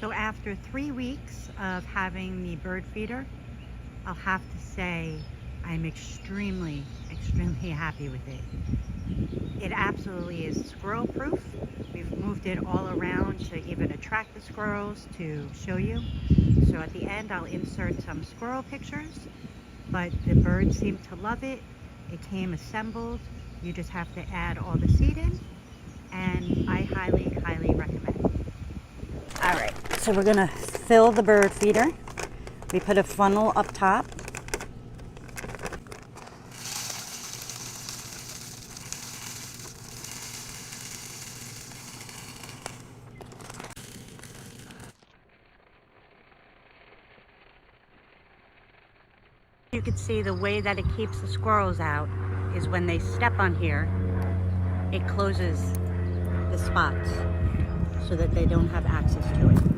So after 3 weeks of having the bird feeder, I'll have to say I'm extremely happy with it. It absolutely is squirrel proof. We've moved it all around to even attract the squirrels, to show you. So at the end I'll insert some squirrel pictures, but the birds seem to love it. It came assembled. You just have to add all the seed in, and I highly recommend. All right, so we're gonna fill the bird feeder. We put a funnel up top. You can see the way that it keeps the squirrels out is when they step on here, it closes the spots so that they don't have access to it.